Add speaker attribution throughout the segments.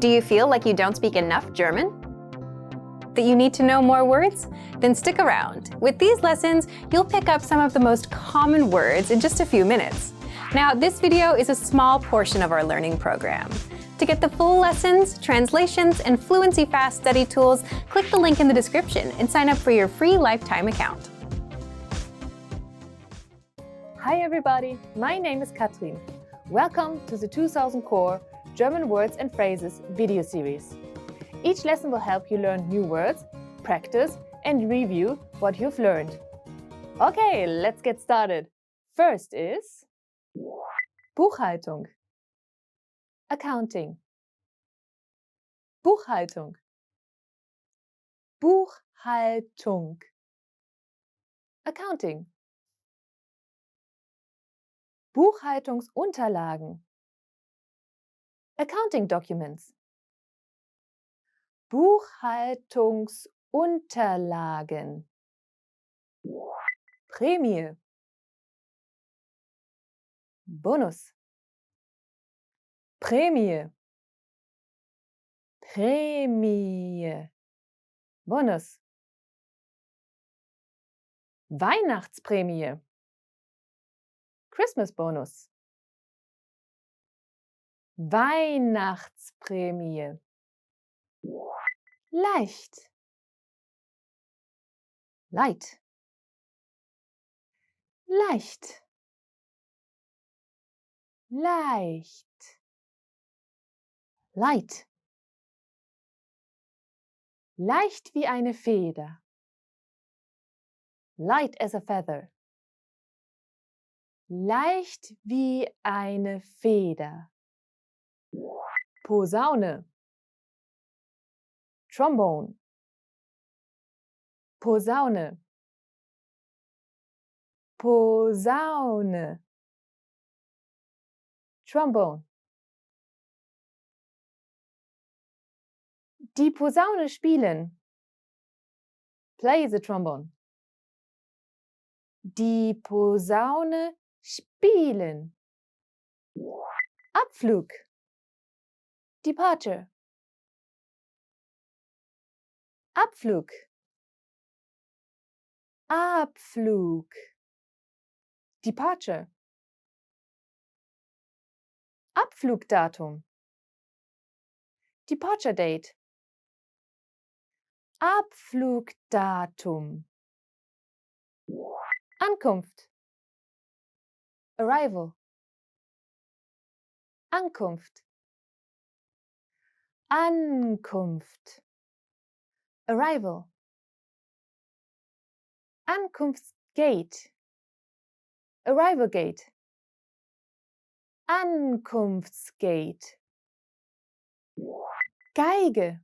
Speaker 1: Do you feel like you don't speak enough German? That you need to know more words? Then stick around. With these lessons, you'll pick up some of the most common words in just a few minutes. Now, this video is a small portion of our learning program. To get the full lessons, translations, and Fluency Fast study tools, click the link in the description and sign up for your free lifetime account.
Speaker 2: Hi everybody, my name is Katrin. Welcome to the 2000 Core German Words and Phrases video series. Each lesson will help you learn new words, practice, and review what you've learned. Okay, let's get started. First is Buchhaltung. Accounting. Buchhaltung. Buchhaltung. Accounting. Buchhaltungsunterlagen. Accounting documents. Buchhaltungsunterlagen. Prämie. Bonus. Prämie. Prämie. Bonus. Weihnachtsprämie. Christmas Bonus. Weihnachtsprämie. Leicht. Light. Leicht. Leicht. Light. Leicht wie eine Feder. Light as a feather. Leicht wie eine Feder. Posaune. Trombone. Posaune. Posaune. Trombone. Die Posaune spielen. Play the trombone. Die Posaune spielen. Abflug. Departure. Abflug. Abflug. Departure. Abflugdatum. Departure date. Abflugdatum. Ankunft. Arrival. Ankunft. Ankunft. Arrival. Ankunftsgate. Arrival gate. Ankunftsgate. Geige.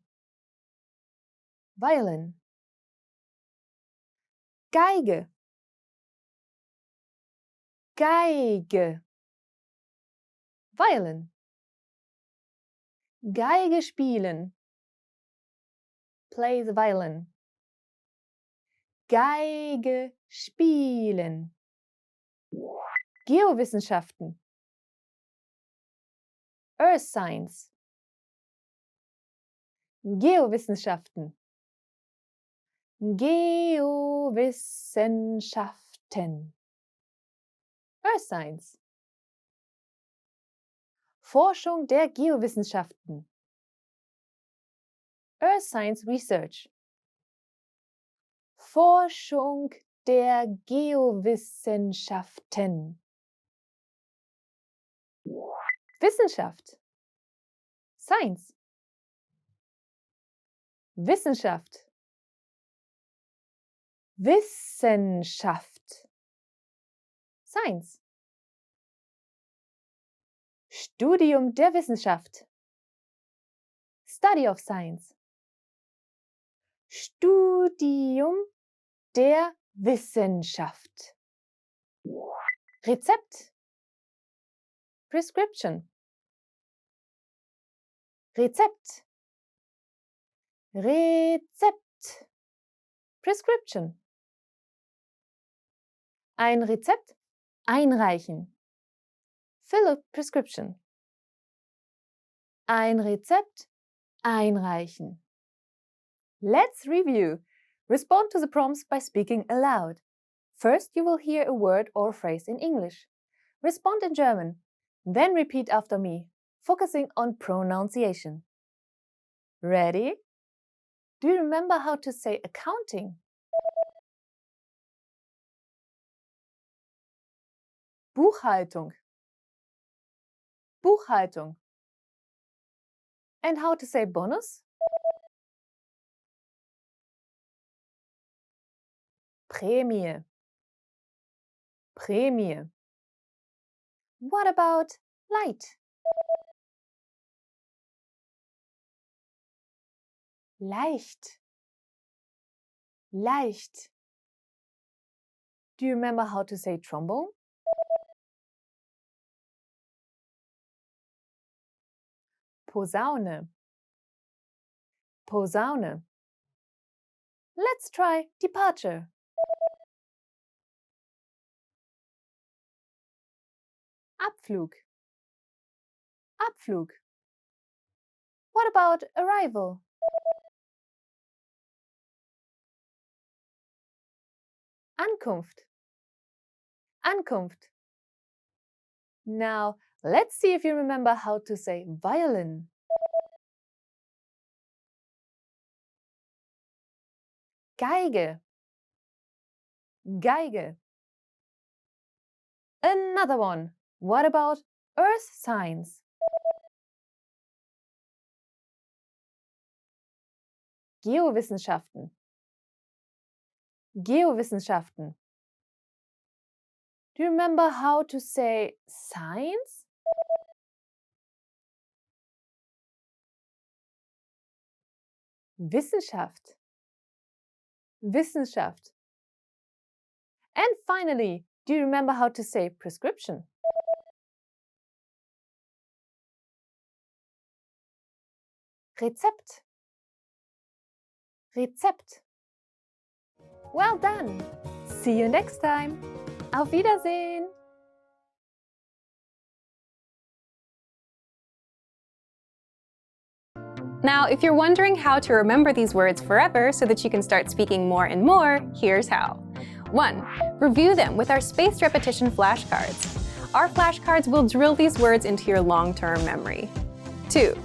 Speaker 2: Violin. Geige. Geige. Violin. Geige spielen. Play the violin. Geige spielen. Geowissenschaften. Earth Science. Geowissenschaften. Geowissenschaften. Earth Science. Forschung der Geowissenschaften. Earth Science Research. Forschung der Geowissenschaften. Wissenschaft. Science. Wissenschaft. Wissenschaft. Science. Studium der Wissenschaft. Study of Science. Studium der Wissenschaft. Rezept. Prescription. Rezept. Rezept. Prescription. Ein Rezept einreichen. Fill a prescription. Ein Rezept einreichen. Let's review. Respond to the prompts by speaking aloud. First, you will hear a word or phrase in English. Respond in German, then repeat after me, focusing on pronunciation. Ready? Do you remember how to say accounting? Buchhaltung. Buchhaltung. And how to say bonus? Prämie. Prämie. What about light? Leicht. Leicht. Do you remember how to say trombone? Posaune. Posaune. Let's try departure. Abflug. Abflug. What about arrival? Ankunft. Ankunft. Now, let's see if you remember how to say violin. Geige. Geige. Another one. What about earth signs? Geowissenschaften. Geowissenschaften. Do you remember how to say science? Wissenschaft. Wissenschaft. And finally, do you remember how to say prescription? Rezept. Rezept. Well done! See you next time! Auf Wiedersehen!
Speaker 1: Now, if you're wondering how to remember these words forever so that you can start speaking more and more, here's how. 1. Review them with our spaced repetition flashcards. Our flashcards will drill these words into your long-term memory. 2.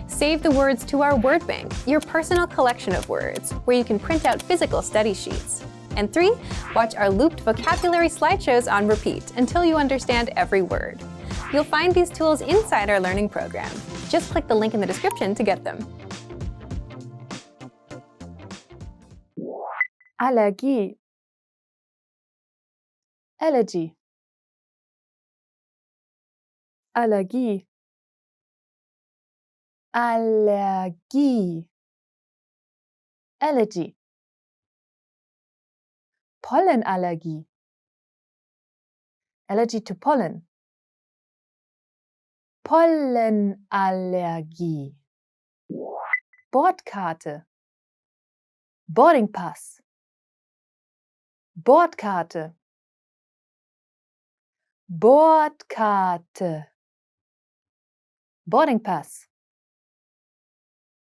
Speaker 1: Save the words to our word bank, your personal collection of words, where you can print out physical study sheets. And 3. Watch our looped vocabulary slideshows on repeat until you understand every word. You'll find these tools inside our learning program. Just click the link in the description to get them.
Speaker 2: Allergie. Allergy. Allergie. Allergie. Allergy. Pollenallergie. Allergy to pollen. Pollenallergie. Bordkarte. Boarding pass. Bordkarte. Bordkarte. Boarding pass.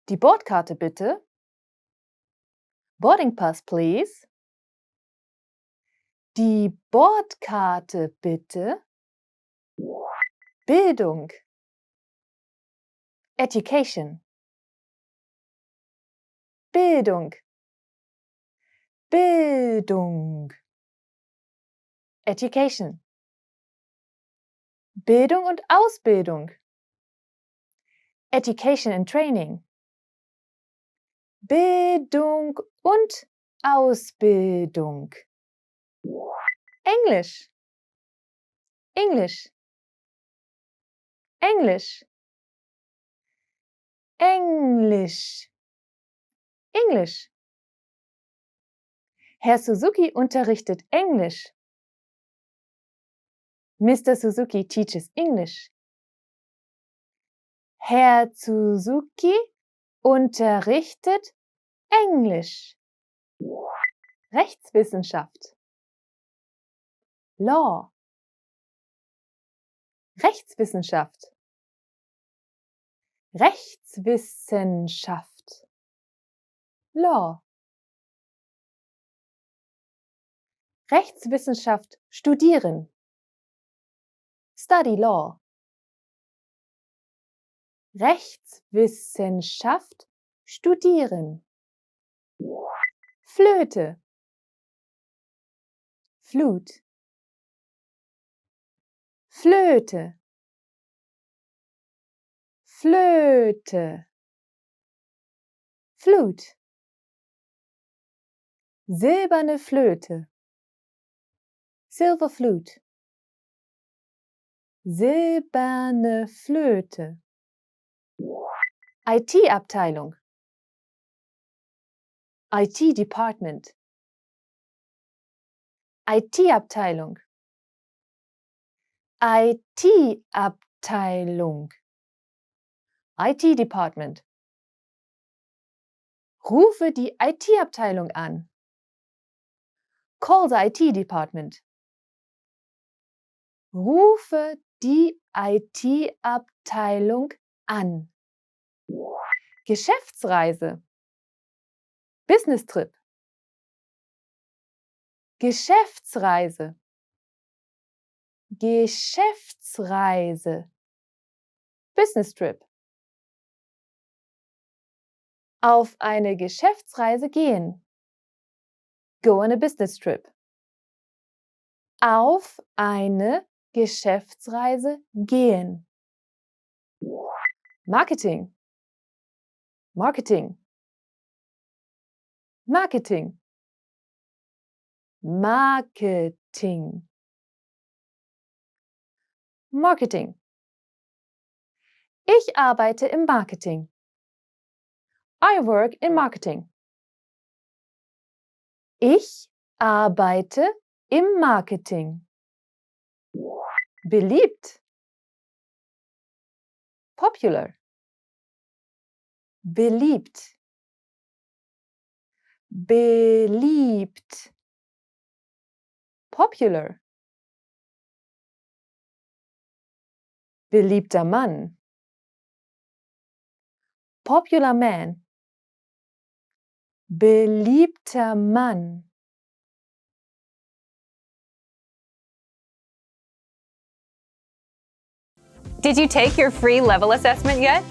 Speaker 2: Die Bordkarte bitte. Boarding pass, please. Die Bordkarte bitte. Bildung. Education. Bildung. Bildung. Education. Bildung und Ausbildung. Education and Training. Bildung und Ausbildung. Englisch. Englisch. Englisch. Englisch. Englisch. Herr Suzuki unterrichtet Englisch. Mr. Suzuki teaches English. Herr Suzuki unterrichtet Englisch. Rechtswissenschaft. Law. Rechtswissenschaft. Rechtswissenschaft. Law. Rechtswissenschaft studieren. Study law. Rechtswissenschaft studieren. Flöte. Flute. Flöte. Flöte. Flute. Silberne Flöte. Silver flute. Silberne Flöte. IT-Abteilung. IT Department. IT-Abteilung. IT-Abteilung. IT Department. Rufe die IT-Abteilung an. Call the IT Department. Rufe die IT-Abteilung an. Geschäftsreise. Business Trip. Geschäftsreise. Geschäftsreise. Business Trip. Auf eine Geschäftsreise gehen. Go on a business trip. Auf eine Geschäftsreise gehen. Marketing. Marketing. Marketing. Marketing. Marketing. Ich arbeite im Marketing. I work in marketing. Ich arbeite im Marketing. Beliebt. Popular. Beliebt. Beliebt. Popular. Beliebter Mann. Popular man. Beliebter Mann.
Speaker 1: Did you take your free level assessment yet?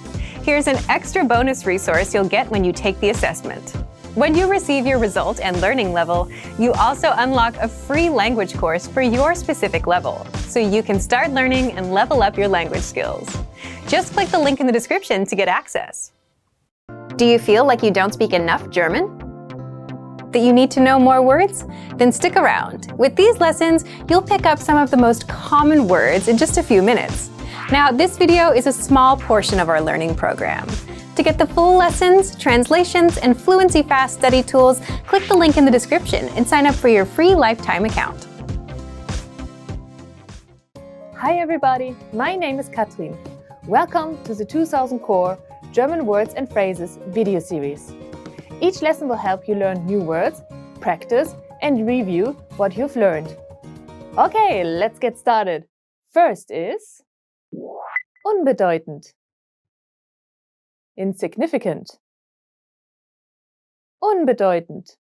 Speaker 1: Here's an extra bonus resource you'll get when you take the assessment. When you receive your result and learning level, you also unlock a free language course for your specific level, so you can start learning and level up your language skills. Just click the link in the description to get access. Do you feel like you don't speak enough German? That you need to know more words? Then stick around. With these lessons, you'll pick up some of the most common words in just a few minutes. Now, this video is a small portion of our learning program. To get the full lessons, translations, and Fluency Fast study tools, click the link in the description and sign up for your free lifetime account.
Speaker 2: Hi everybody, my name is Katrin. Welcome to the 2000 Core German Words and Phrases video series. Each lesson will help you learn new words, practice, and review what you've learned. Okay, let's get started. First is unbedeutend. Insignificant. Unbedeutend.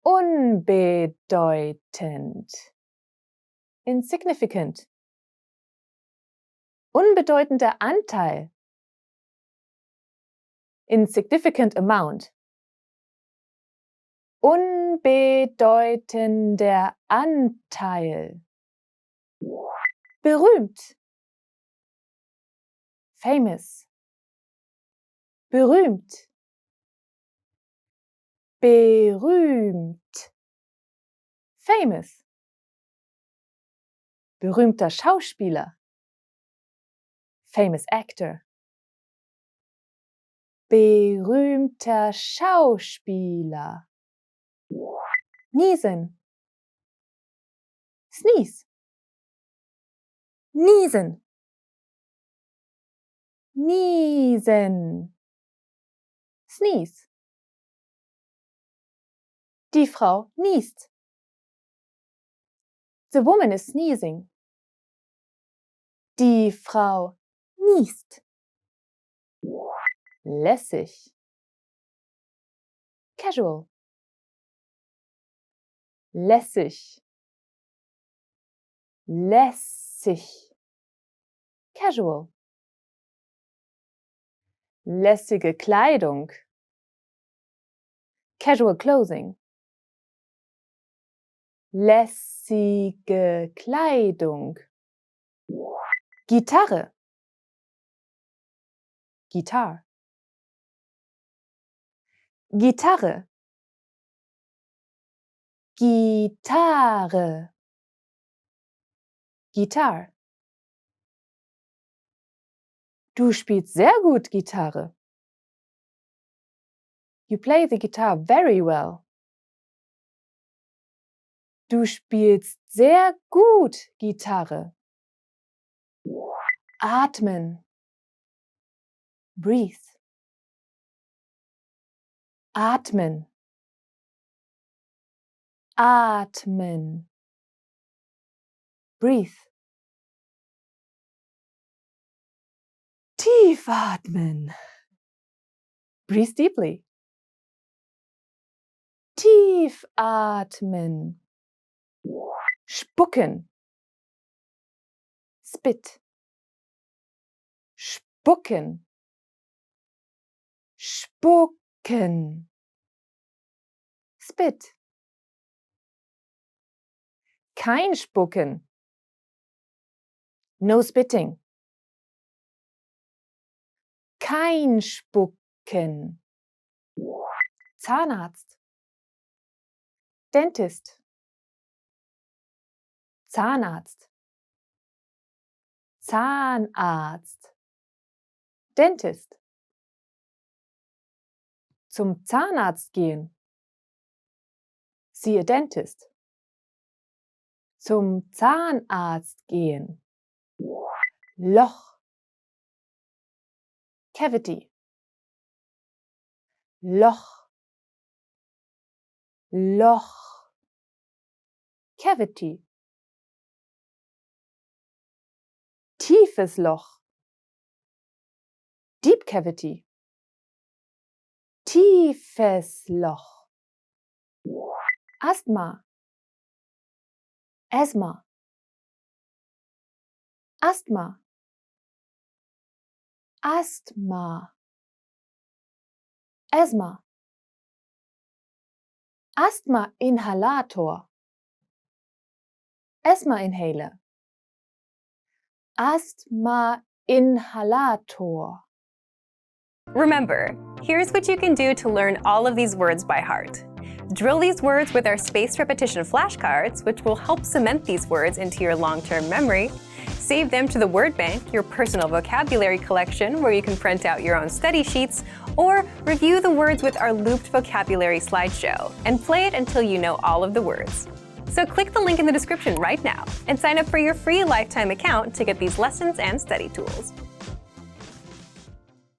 Speaker 2: Unbedeutend. Insignificant. Unbedeutender Anteil. Insignificant amount. Unbedeutender Anteil. Berühmt. Famous. Berühmt. Berühmt. Famous. Berühmter Schauspieler. Famous actor. Berühmter Schauspieler. Niesen. Sneeze. Niesen. Niesen. Sneeze. Die Frau niest. The woman is sneezing. Die Frau niest. lässig, casual, lässig, lässig, casual, lässige Kleidung, casual clothing, lässige Kleidung, Gitarre, Guitar, Gitarre, Gitarre, Guitar. Du spielst sehr gut Gitarre. You play the guitar very well. Du spielst sehr gut Gitarre. Atmen. Breathe. Atmen. Atmen. Breathe. Tief atmen. Breathe deeply. Tief atmen. Spucken. Spit. Spucken. Spucken. Spit. Kein Spucken. No spitting. Kein Spucken. Zahnarzt. Dentist. Zahnarzt. Zahnarzt. Dentist. Zum Zahnarzt gehen. See a dentist. Zum Zahnarzt gehen. Loch. Cavity. Loch. Loch. Cavity. Tiefes Loch. Deep cavity. Tiefes Loch. Asthma. Asthma. Asthma. Asthma. Asthma. Asthma Inhalator. Asthma Inhaler. Asthma Inhalator.
Speaker 1: Remember, here's what you can do to learn all of these words by heart. Drill these words with our spaced repetition flashcards, which will help cement these words into your long-term memory. Save them to the Word Bank, your personal vocabulary collection, where you can print out your own study sheets, or review the words with our looped vocabulary slideshow, and play it until you know all of the words. So click the link in the description right now and sign up for your free lifetime account to get these lessons and study tools.